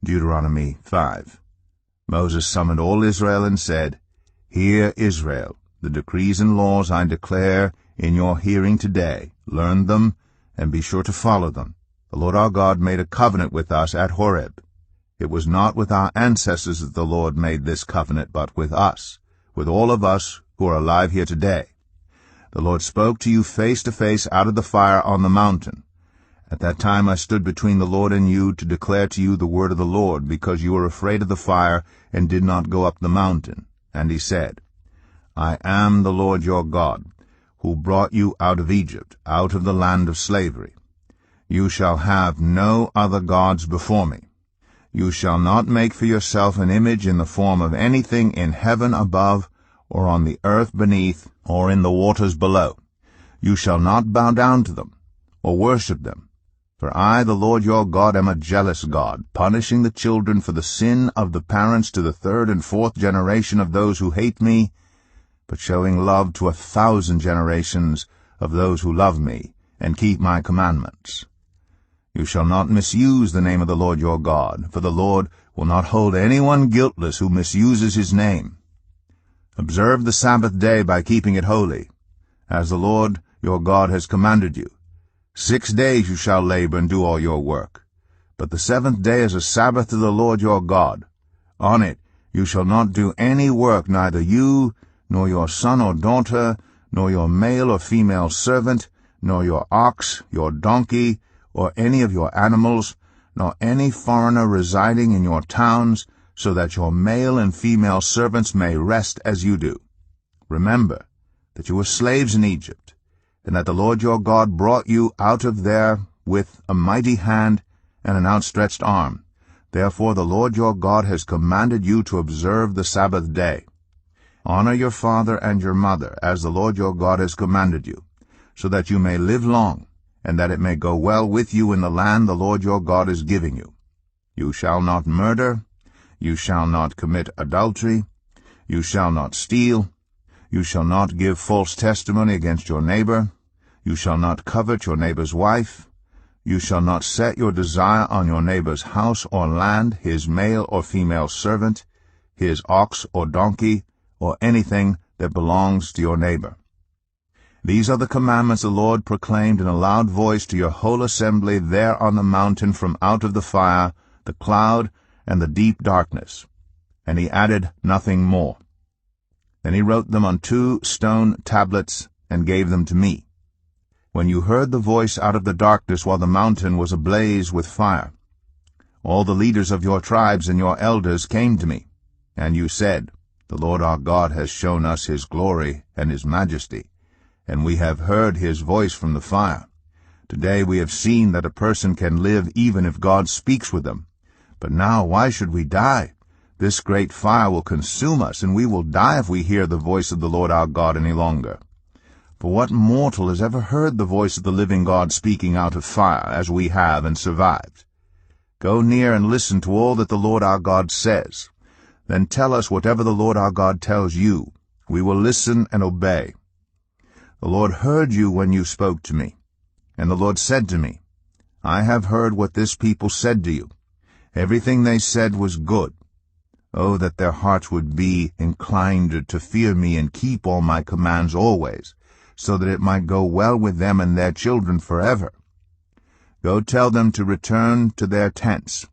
Deuteronomy 5. Moses summoned all Israel and said, Hear, Israel, the decrees and laws I declare in your hearing today. Learn them, and be sure to follow them. The Lord our God made a covenant with us at Horeb. It was not with our ancestors that the Lord made this covenant, but with us, with all of us who are alive here today. The Lord spoke to you face to face out of the fire on the mountain. At that time I stood between the Lord and you to declare to you the word of the Lord, because you were afraid of the fire and did not go up the mountain. And he said, I am the Lord your God, who brought you out of Egypt, out of the land of slavery. You shall have no other gods before me. You shall not make for yourself an image in the form of anything in heaven above, or on the earth beneath, or in the waters below. You shall not bow down to them, or worship them. For I, the Lord your God, am a jealous God, punishing the children for the sin of the parents to the 3rd and 4th generation of those who hate me, but showing love to 1,000 generations of those who love me and keep my commandments. You shall not misuse the name of the Lord your God, for the Lord will not hold anyone guiltless who misuses his name. Observe the Sabbath day by keeping it holy, as the Lord your God has commanded you. 6 days you shall labor and do all your work. But the 7th day is a Sabbath to the Lord your God. On it you shall not do any work, neither you, nor your son or daughter, nor your male or female servant, nor your ox, your donkey, or any of your animals, nor any foreigner residing in your towns, so that your male and female servants may rest as you do. Remember that you were slaves in Egypt, and that the Lord your God brought you out of there with a mighty hand and an outstretched arm. Therefore the Lord your God has commanded you to observe the Sabbath day. Honor your father and your mother, as the Lord your God has commanded you, so that you may live long, and that it may go well with you in the land the Lord your God is giving you. You shall not murder. You shall not commit adultery. You shall not steal. You shall not give false testimony against your neighbor. You shall not covet your neighbor's wife. You shall not set your desire on your neighbor's house or land, his male or female servant, his ox or donkey, or anything that belongs to your neighbor. These are the commandments the Lord proclaimed in a loud voice to your whole assembly there on the mountain from out of the fire, the cloud, and the deep darkness. And he added nothing more. Then he wrote them on 2 stone tablets and gave them to me. When you heard the voice out of the darkness while the mountain was ablaze with fire, all the leaders of your tribes and your elders came to me, and you said, The Lord our God has shown us his glory and his majesty, and we have heard his voice from the fire. Today we have seen that a person can live even if God speaks with them. But now why should we die? This great fire will consume us, and we will die if we hear the voice of the Lord our God any longer. For what mortal has ever heard the voice of the living God speaking out of fire, as we have, and survived? Go near and listen to all that the Lord our God says. Then tell us whatever the Lord our God tells you. We will listen and obey. The Lord heard you when you spoke to me. And the Lord said to me, I have heard what this people said to you. Everything they said was good. Oh, that their hearts would be inclined to fear me and keep all my commands always, so that it might go well with them and their children forever. Go tell them to return to their tents.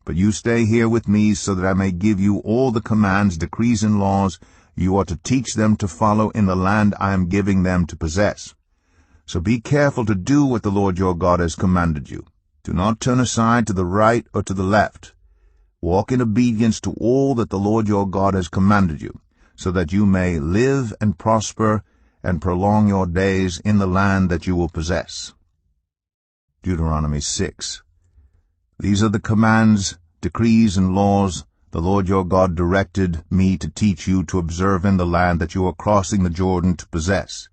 But you stay here with me, so that I may give you all the commands, decrees, and laws you are to teach them to follow in the land I am giving them to possess. So be careful to do what the Lord your God has commanded you. Do not turn aside to the right or to the left. Walk in obedience to all that the Lord your God has commanded you, so that you may live and prosper and prolong your days in the land that you will possess. Deuteronomy 6. These are the commands, decrees, and laws the Lord your God directed me to teach you to observe in the land that you are crossing the Jordan to possess,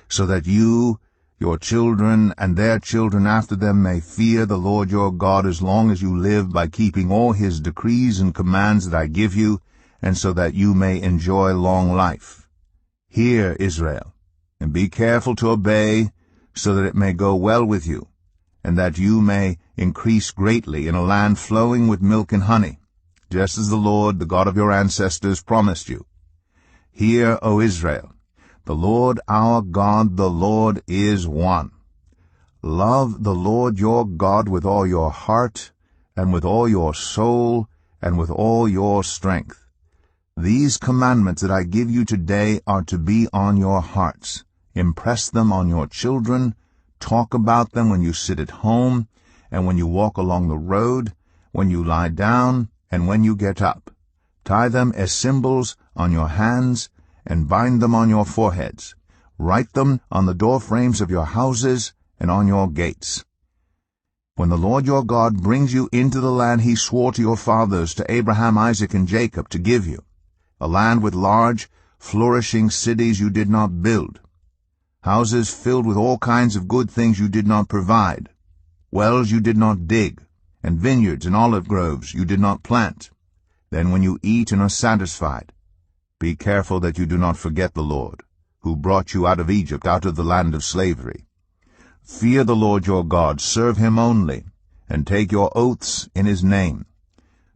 so that you, your children, and their children after them may fear the Lord your God as long as you live, by keeping all his decrees and commands that I give you, and so that you may enjoy long life. Hear, Israel, and be careful to obey, so that it may go well with you, and that you may increase greatly in a land flowing with milk and honey, just as the Lord, the God of your ancestors, promised you. Hear, O Israel, the Lord our God, the Lord is one. Love the Lord your God with all your heart, and with all your soul, and with all your strength. These commandments that I give you today are to be on your hearts. Impress them on your children. Talk about them when you sit at home, and when you walk along the road, when you lie down, and when you get up. Tie them as symbols on your hands, and bind them on your foreheads. Write them on the doorframes of your houses and on your gates. When the Lord your God brings you into the land he swore to your fathers, to Abraham, Isaac, and Jacob, to give you, a land with large, flourishing cities you did not build, houses filled with all kinds of good things you did not provide, wells you did not dig, and vineyards and olive groves you did not plant, then when you eat and are satisfied, be careful that you do not forget the Lord, who brought you out of Egypt, out of the land of slavery. Fear the Lord your God, serve him only, and take your oaths in his name.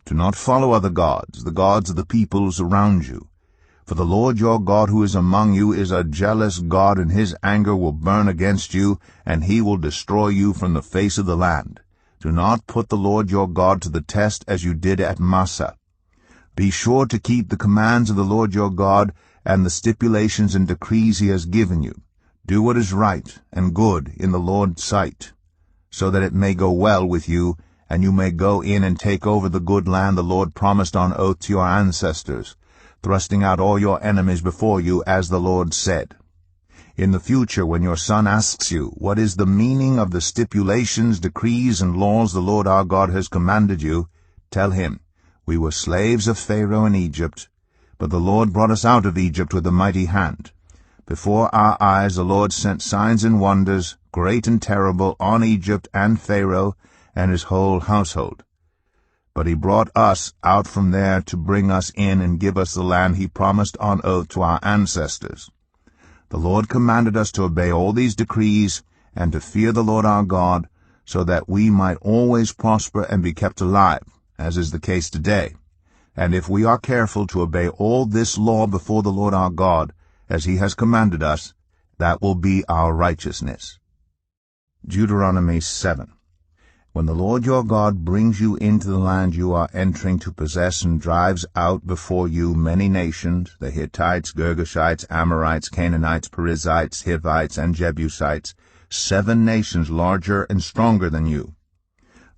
Do not follow other gods, the gods of the peoples around you. For the Lord your God who is among you is a jealous God, and his anger will burn against you, and he will destroy you from the face of the land. Do not put the Lord your God to the test as you did at Massah. Be sure to keep the commands of the Lord your God and the stipulations and decrees he has given you. Do what is right and good in the Lord's sight, so that it may go well with you, and you may go in and take over the good land the Lord promised on oath to your ancestors, thrusting out all your enemies before you, as the Lord said. In the future, when your son asks you, what is the meaning of the stipulations, decrees, and laws the Lord our God has commanded you, tell him, we were slaves of Pharaoh in Egypt, but the Lord brought us out of Egypt with a mighty hand. Before our eyes the Lord sent signs and wonders, great and terrible, on Egypt and Pharaoh and his whole household. But he brought us out from there to bring us in and give us the land he promised on oath to our ancestors. The Lord commanded us to obey all these decrees and to fear the Lord our God, so that we might always prosper and be kept alive, as is the case today. And if we are careful to obey all this law before the Lord our God, as he has commanded us, that will be our righteousness. Deuteronomy 7. When the Lord your God brings you into the land you are entering to possess, and drives out before you many nations, the Hittites, Girgashites, Amorites, Canaanites, Perizzites, Hivites, and Jebusites, 7 nations larger and stronger than you.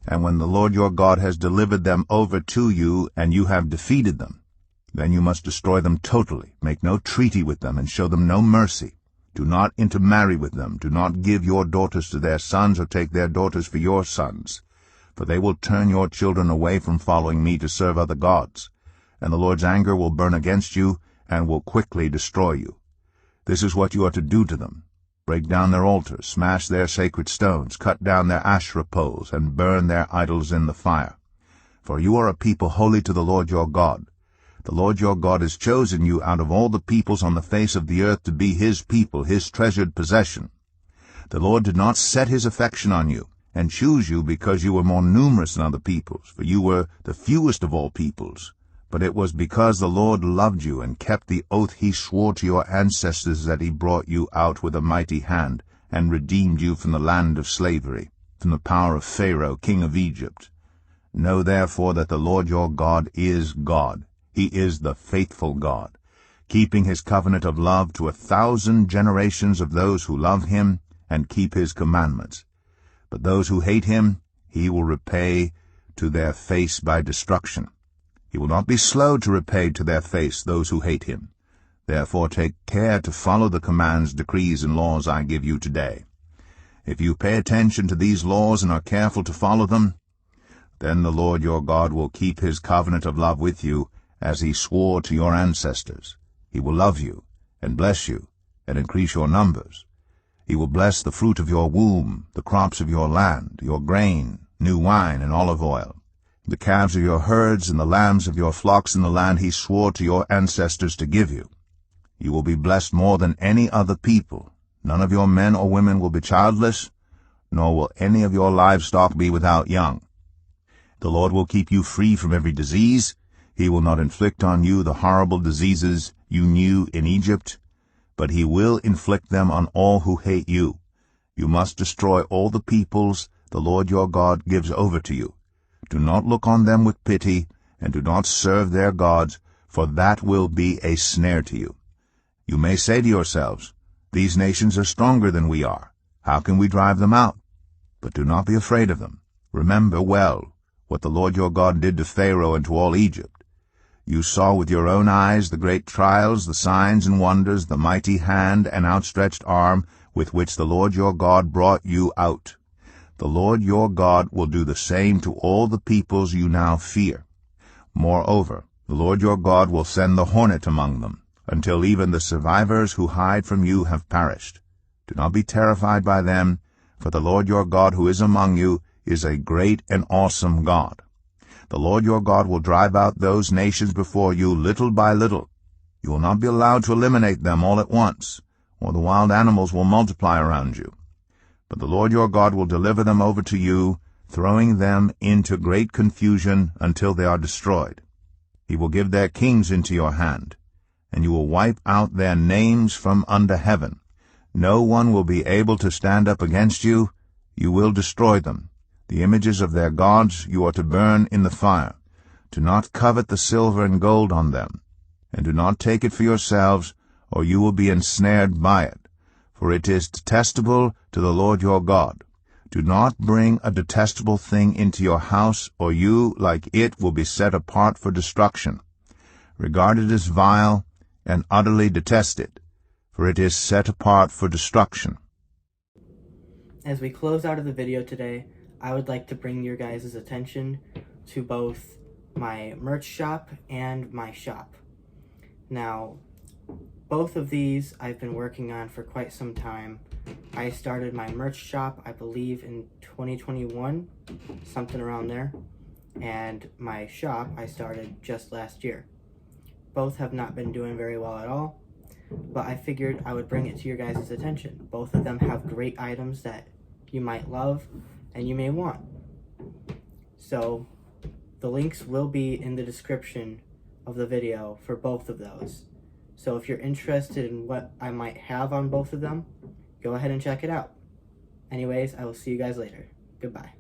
And when the Lord your God has delivered them over to you, and you have defeated them, then you must destroy them totally. Make no treaty with them, and show them no mercy. Do not intermarry with them. Do not give your daughters to their sons, or take their daughters for your sons. For they will turn your children away from following me to serve other gods. And the Lord's anger will burn against you, and will quickly destroy you. This is what you are to do to them. Break down their altars, smash their sacred stones, cut down their Asherah poles, and burn their idols in the fire. For you are a people holy to the Lord your God. The Lord your God has chosen you out of all the peoples on the face of the earth to be his people, his treasured possession. The Lord did not set his affection on you, and choose you because you were more numerous than other peoples, for you were the fewest of all peoples. But it was because the Lord loved you and kept the oath he swore to your ancestors that he brought you out with a mighty hand, and redeemed you from the land of slavery, from the power of Pharaoh, king of Egypt. Know therefore that the Lord your God is God. He is the faithful God, keeping his covenant of love to 1,000 generations of those who love him and keep his commandments. But those who hate him he will repay to their face by destruction. He will not be slow to repay to their face those who hate him. Therefore take care to follow the commands, decrees, and laws I give you today. If you pay attention to these laws and are careful to follow them, then the Lord your God will keep his covenant of love with you, as he swore to your ancestors. He will love you, and bless you, and increase your numbers. He will bless the fruit of your womb, the crops of your land, your grain, new wine, and olive oil, the calves of your herds, and the lambs of your flocks in the land he swore to your ancestors to give you. You will be blessed more than any other people. None of your men or women will be childless, nor will any of your livestock be without young. The Lord will keep you free from every disease. He will not inflict on you the horrible diseases you knew in Egypt, but he will inflict them on all who hate you. You must destroy all the peoples the Lord your God gives over to you. Do not look on them with pity, and do not serve their gods, for that will be a snare to you. You may say to yourselves, "These nations are stronger than we are. How can we drive them out?" But do not be afraid of them. Remember well what the Lord your God did to Pharaoh and to all Egypt. You saw with your own eyes the great trials, the signs and wonders, the mighty hand and outstretched arm with which the Lord your God brought you out. The Lord your God will do the same to all the peoples you now fear. Moreover, the Lord your God will send the hornet among them, until even the survivors who hide from you have perished. Do not be terrified by them, for the Lord your God who is among you is a great and awesome God. The Lord your God will drive out those nations before you little by little. You will not be allowed to eliminate them all at once, or the wild animals will multiply around you. But the Lord your God will deliver them over to you, throwing them into great confusion until they are destroyed. He will give their kings into your hand, and you will wipe out their names from under heaven. No one will be able to stand up against you. You will destroy them. The images of their gods you are to burn in the fire. Do not covet the silver and gold on them, and do not take it for yourselves, or you will be ensnared by it, for it is detestable to the Lord your God. Do not bring a detestable thing into your house, or you, like it, will be set apart for destruction. Regard it as vile, and utterly detest it, for it is set apart for destruction. As we close out of the video today, I would like to bring your guys' attention to both my merch shop and my shop. Now, both of these I've been working on for quite some time. I started my merch shop, I believe, in 2021, something around there, and my shop I started just last year. Both have not been doing very well at all, but I figured I would bring it to your guys' attention. Both of them have great items that you might love and you may want. So the links will be in the description of the video for both of those. So if you're interested in what I might have on both of them, go ahead and check it out. Anyways, I will see you guys later. Goodbye.